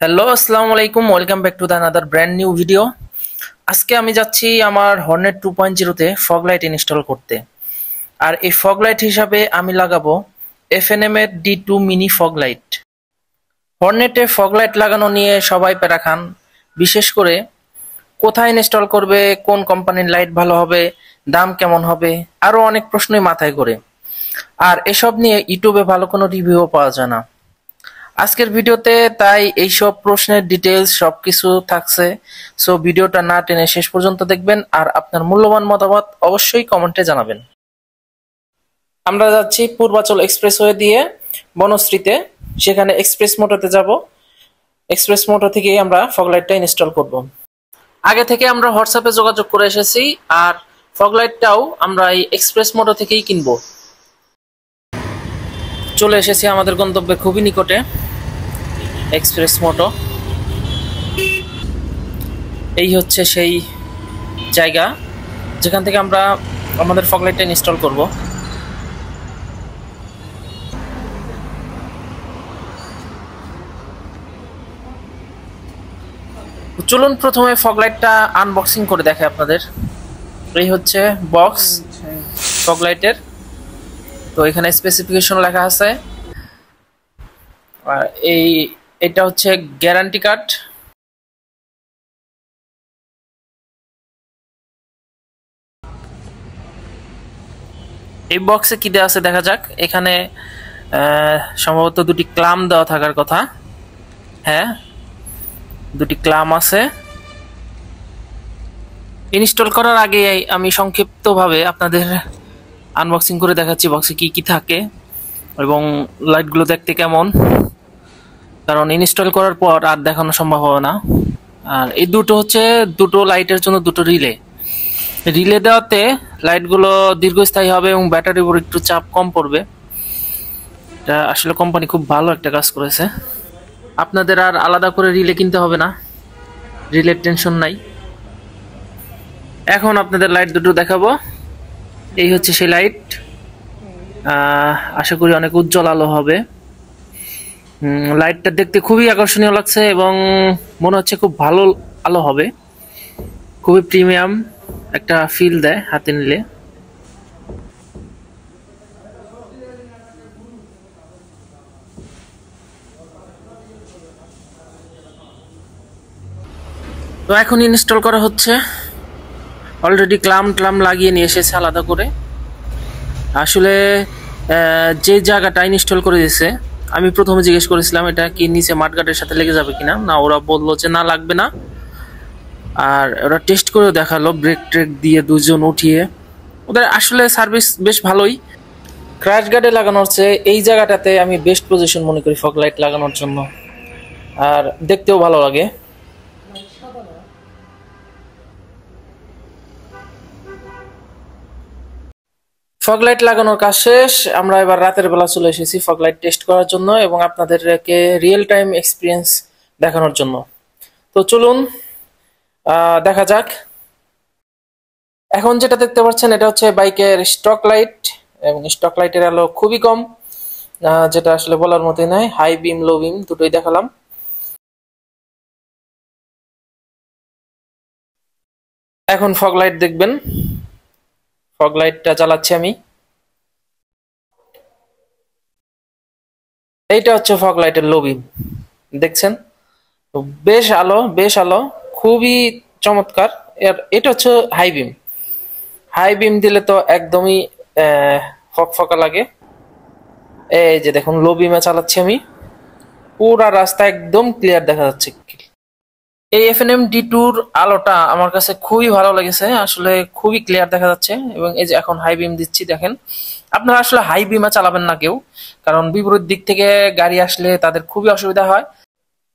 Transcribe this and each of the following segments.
Hello, আসসালামু আলাইকুম। Welcome back to the another brand new video. আজকে আমি যাচ্ছি আমার হর্নেট 2.0 তে ফগ লাইট ইনস্টল করতে। আর এই ফগ লাইট হিসাবে আমি লাগাবো FNM এর D2 মিনি ফগ লাইট। হর্নেটে ফগ লাইট লাগানো নিয়ে সবাই প্যারা খান, বিশেষ করে কোথায় ইনস্টল করবে, কোন কোম্পানির লাইট ভালো হবে, দাম কেমন হবে, আরো অনেক প্রশ্নই মাথায় করে। আর এসব নিয়ে ইউটিউবে ভালো কোনো রিভিউও পাওয়া যায় না। আজকের ভিডিওতে তাই এইসব প্রশ্নের ডিটেলস সবকিছু থাকছে। সো ভিডিওটা না টেনে শেষ পর্যন্ত দেখবেন আর আপনার মূল্যবান মতামত অবশ্যই কমেন্টে জানাবেন। আমরা যাচ্ছি পূর্বাচল এক্সপ্রেসওয়ে দিয়ে বনশ্রীতে, সেখানে এক্সপ্রেস মোটরতে যাব। এক্সপ্রেস মোটর থেকেই আমরা ফগ লাইটটা ইনস্টল করব। আগে থেকে আমরা হোয়াটসঅ্যাপে যোগাযোগ করে এসেছি, আর ফগ লাইটটাও আমরা এই এক্সপ্রেস মোটর থেকেই কিনবো। চলে এসেছি আমাদের গন্তব্যের খুবই নিকটে, এক্সপ্রেস মোটো। এই হচ্ছে সেই জায়গা যেখান থেকে আমরা আমাদের ফগ লাইটটা ইনস্টল করব। চলুন প্রথমে ফগ লাইটটা আনবক্সিং করে দেখাই আপনাদের। এই হচ্ছে বক্স ফগ লাইটের। তো এখানে স্পেসিফিকেশন লেখা আছে, আর এটা হচ্ছে গ্যারান্টি কার্ড। এই বক্সে কি দেওয়া আছে দেখা যাক। এখানে সম্ভবত দুটি ক্লাম দেওয়া থাকার কথা। হ্যাঁ, দুটি ক্লাম আছে। ইনস্টল করার আগে আমি সংক্ষিপ্তভাবে আপনাদের আনবক্সিং করে দেখাচ্ছি বক্সে কি কি থাকে এবং লাইটগুলো দেখতে কেমন, কারণ ইনস্টল করার পর আর দেখানো সম্ভব হবে না। আর এই দুটো লাইটের জন্য দুটো রিলে দেওয়াতে লাইটগুলো দীর্ঘস্থায়ী হবে এবং ব্যাটারির উপর একটু চাপ কম পড়বে। এটা আসলে কোম্পানি খুব ভালো একটা কাজ করেছে। আপনাদের আর আলাদা করে রিলে কিনতে হবে না, রিলের টেনশন নাই। এখন আপনাদের লাইট দুটো দেখাবো। এই হচ্ছে সেই লাইট। আশা করি অনেক উজ্জ্বল আলো হবে। লাইটটা দেখতে খুবই আকর্ষণীয় লাগছে এবং মনে হচ্ছে খুব ভালো আলো হবে। খুবই প্রিমিয়াম একটা ফিল দেয় হাতে নিলে। তো এখন ইনস্টল করা হচ্ছে। অলরেডি ক্লাম লাগিয়ে নিয়ে এসেছে আলাদা করে। আসলে যে জায়গাটা ইনস্টল করে দিয়েছে, আমি প্রথমে জিজ্ঞেস করেছিলাম এটা কি নিচে মাঠগাটের সাথে লেগে যাবে কিনা। না, ওরা বললো যে না, লাগবে না। আর ওরা টেস্ট করেও দেখালো, ব্রেক ট্রেক দিয়ে দুজন উঠিয়ে। ওদের আসলে সার্ভিস বেশ ভালোই। ক্র্যাশ গার্ডে লাগানো হচ্ছে এই জায়গাটাতে আমি বেস্ট পজিশন মনে করি ফগ লাইট লাগানোর জন্য, আর দেখতেও ভালো লাগে। ফগ লাইট লাগানোর কাজ শেষ। আমরা এবার রাতের বেলা চলে এসেছি ফগ লাইট টেস্ট করার জন্য এবং আপনাদেরকে রিয়েল টাইম এক্সপিরিয়েন্স দেখানোর জন্য। তো চলুন দেখা যাক। এখন যেটা দেখতে পাচ্ছেন এটা হচ্ছে বাইকের স্টক লাইট, এবং স্টক লাইটের আলো খুবই কম, যেটা আসলে বলার মতোই নয়। হাই বিম, লো বিম দুটোই দেখালাম। এখন ফগ লাইট দেখবেন। ফগ লাইটটা চালাচ্ছি আমি। এইটা হচ্ছে ফগ লাইটের লো বিম, দেখছেন? তো বেশ আলো, খুবই চমৎকার। এটা হচ্ছে হাই বিম। হাই বিম দিলে তো একদমই ফকফকা লাগে। এই যে দেখুন, লো বিমে চালাচ্ছি আমি। পুরা রাস্তা একদম ক্লিয়ার দেখা যাচ্ছে। এই FNM D2-র আলোটা আমার কাছে খুবই ভালো লেগেছে, আসলে খুবই ক্লিয়ার দেখা যাচ্ছে। এবং এই যে এখন হাই বিম দিচ্ছি, দেখেন। আপনারা আসলে হাই বিমে চালাবেন না কেউ, কারণ বিপরীত দিক থেকে গাড়ি আসলে তাদের খুবই অসুবিধা হয়।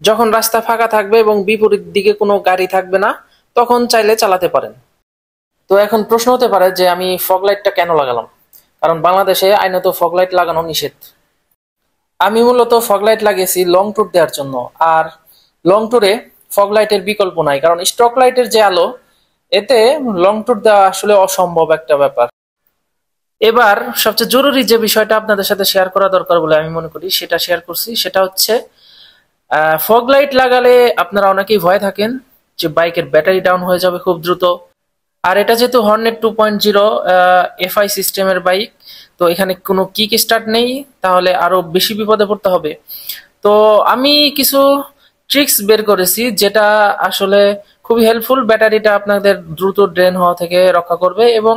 যখন রাস্তা ফাঁকা থাকবে এবং বিপরীত দিকে কোনো গাড়ি থাকবে না, তখন চাইলে চালাতে পারেন। তো এখন প্রশ্ন হতে পারে যে আমি ফগ লাইটটা কেন লাগালাম, কারণ বাংলাদেশে আইনত ফগ লাইট লাগানো নিষেধ। আমি মূলত ফগ লাইট লাগিয়েছি লং ট্যুর দেওয়ার জন্য, আর লং ট্যুরে ফগ লাইটের বিকল্প নাই, কারণ স্টক লাইটের যে আলো, এতে লং ট্যুর দেওয়া আসলে অসম্ভব একটা ব্যাপার। এবার সবচেয়ে জরুরি যে বিষয়টা আপনাদের সাথে শেয়ার করা দরকার বলে আমি মনে করি সেটা শেয়ার করছি, সেটা হচ্ছে ফগ লাইট লাগালে আপনারা অনেকেই ভয় থাকেন যে বাইকের ব্যাটারি ডাউন হয়ে যাবে খুব দ্রুত। আর এটা যেহেতু হর্নেট 2.0 এফআই সিস্টেমের বাইক, তো এখানে কোনো কিক স্টার্ট নেই, তাহলে আরো বেশি বিপদে পড়তে হবে। তো আমি কিছু ট্রিক্স বের করেছি যেটা আসলে খুবই হেল্পফুল, ব্যাটারিটা আপনাদের দ্রুত ড্রেন হওয়া থেকে রক্ষা করবে। এবং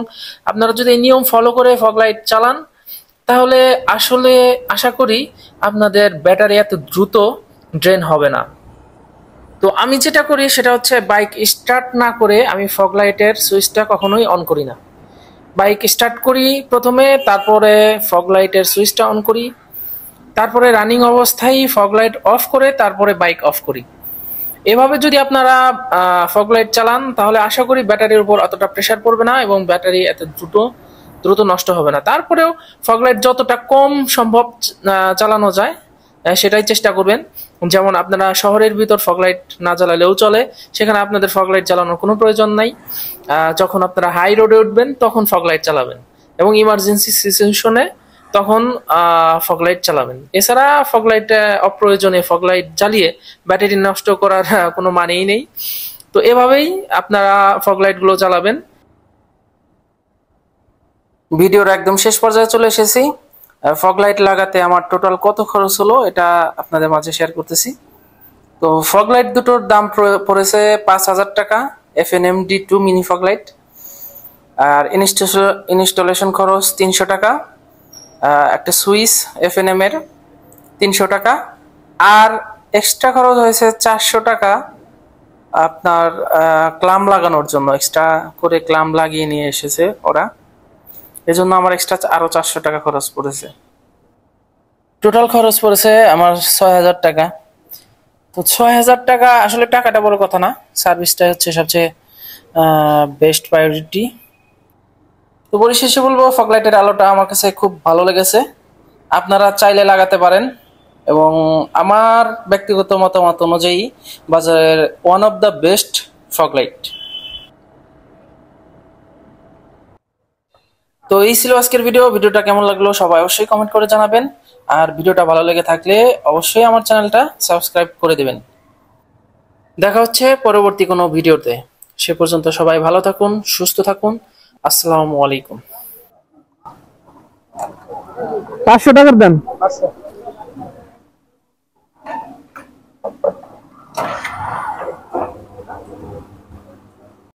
আপনারা যদি এই নিয়ম ফলো করে ফগ লাইট চালান তাহলে আসলে আশা করি আপনাদের ব্যাটারি এত দ্রুত ড্রেন হবে না। তো আমি যেটা করি সেটা হচ্ছে বাইক স্টার্ট না করে আমি ফগ লাইটের সুইচটা কখনোই অন করি না। বাইক স্টার্ট করি প্রথমে, তারপরে ফগ লাইটের সুইচটা অন করি, তারপরে রানিং অবস্থায় ফগ লাইট অফ করে তারপরে বাইক অফ করি। এভাবে যদি আপনারা ফগ লাইট চালান তাহলে আশা করি ব্যাটারির উপর অতটা প্রেসার পড়বে না এবং ব্যাটারি এত দ্রুত দ্রুত নষ্ট হবে না। তারপরেও ফগ লাইট যতটা কম সম্ভব চালানো যায় সেটাই চেষ্টা করবেন। যেমন আপনারা শহরের ভিতর ফগ লাইট না জ্বালালেও চলে, সেখানে আপনাদের ফগ লাইট চালানোর কোনো প্রয়োজন নাই। যখন আপনারা হাই রোডে উঠবেন তখন ফগ লাইট চালাবেন এবং ইমার্জেন্সি সিচুয়েশনে তখন ফগ লাইট চালাবেন। এছাড়া ফগ লাইট অপ্রয়োজনে ফগ লাইট জ্বালিয়ে ব্যাটারি নষ্ট করার কোনো মানেই নেই। তো এভাবেই আপনারা ফগ লাইট গুলো চালাবেন। ভিডিওর একদম শেষ পর্যায়ে চলে এসেছি। ফগ লাইট লাগাতে আমার টোটাল কত খরচ হলো এটা আপনাদের মাঝে শেয়ার করতেছি। তো ফগ লাইট দুটোর দাম পড়েছে 5,000 টাকা, FNMD2 মিনি ফগ লাইট। আর ইনস্টলেশন খরচ 300 টাকা, একটা সুইচ FNM এর 300 টাকা, আর এক্সট্রা খরচ হয়েছে 400 টাকা আপনার ক্লাম লাগানোর জন্য। এক্সট্রা করে ক্লাম লাগিয়ে নিয়ে এসেছে ওরা, এজন্য আমার এক্সট্রা আরো 400 টাকা খরচ পড়েছে। টোটাল খরচ পড়েছে আমার 6,000 টাকা। তো 6,000 টাকা আসলে টাকাটা বড় কথা না, সার্ভিসটা হচ্ছে সবচেয়ে বেস্ট প্রায়োরিটি। তো পরিশেষে বলবো ফগ লাইটের আলোটা আমার কাছে খুব ভালো লেগেছে, আপনারা চাইলে লাগাতে পারেন। এবং আমার ব্যক্তিগত মতামত অনুযায়ী বাজারের one of the best fog light. তো এই ছিল আজকের ভিডিওটা কেমন লাগলো সবাই অবশ্যই কমেন্ট করে জানাবেন। আর ভিডিওটা ভালো লেগে থাকলে অবশ্যই আমার চ্যানেলটা সাবস্ক্রাইব করে দেবেন। দেখা হচ্ছে পরবর্তী কোনো ভিডিওতে, সে পর্যন্ত সবাই ভালো থাকুন, সুস্থ থাকুন। আসসালামু আলাইকুম। 500 টাকার দেন।